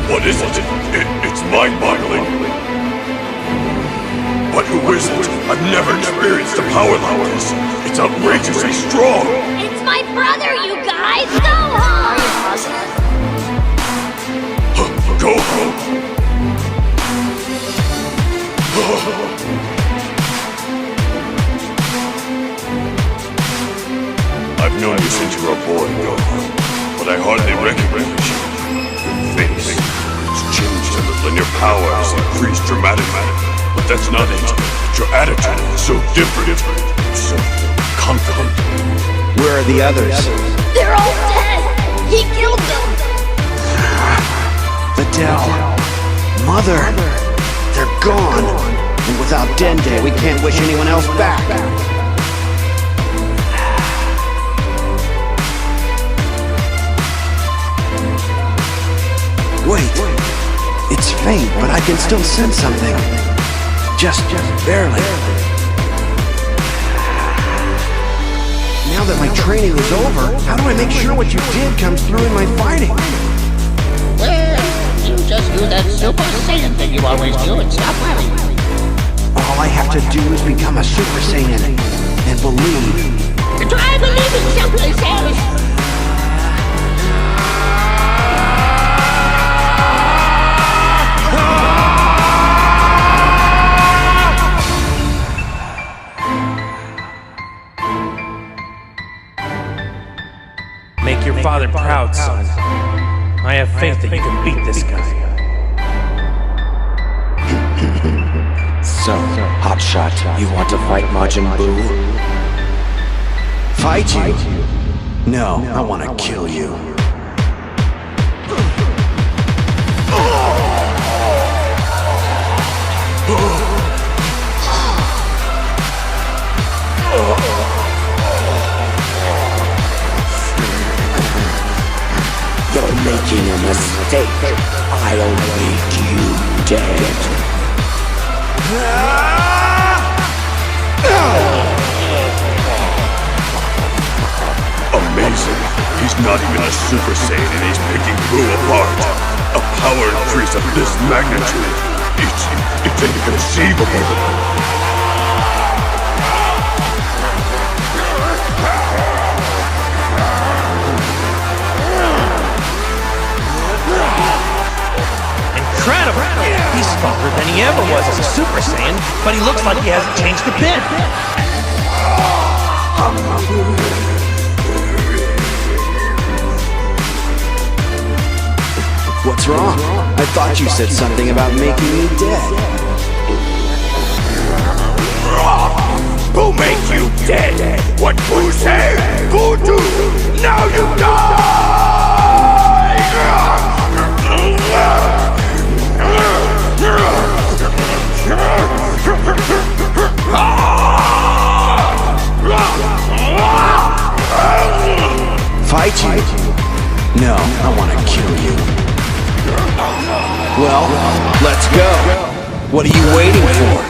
What is it? It's mind-boggling. But who is it? I've never experienced a power like this. It's outrageously strong. It's my brother, you guys! Gohan! Gohan! I've known you since you were a boy, Gohan, but I hardly recognize you. Your face, it's changed a little, and your power has increased dramatically. But that's not it. Your attitude is so different, so confident. Where are the others? They're all dead! He killed them! Videl, Mother, they're gone. And without Dende, we can't wish anyone else back. Wait, it's faint, but I can still sense something. Just barely. Now that my training is over, how do I make sure what you did comes through in my fighting? Well, you just do that Super Saiyan thing you always do and stop worrying. All I have to do is become a Super Saiyan and believe. Try believing someplace else. Make your father proud, son. I have faith that you can beat this guy. So, Hotshot, you want to fight Majin Buu? Fight you? No, I want to kill you. You're making a mistake. I'll make you dead. Amazing. He's not even a Super Saiyan and he's picking Buu apart. A power increase of this magnitude. It's inconceivable. Incredible! He's stronger than he ever was as a Super Saiyan, but he looks like he hasn't changed a bit. What's wrong? I thought you said something about making me dead. Buu make you dead. What Buu say? Buu do. Now you die! Fight you? No, I want to kill you. Well, let's go. What are you waiting for?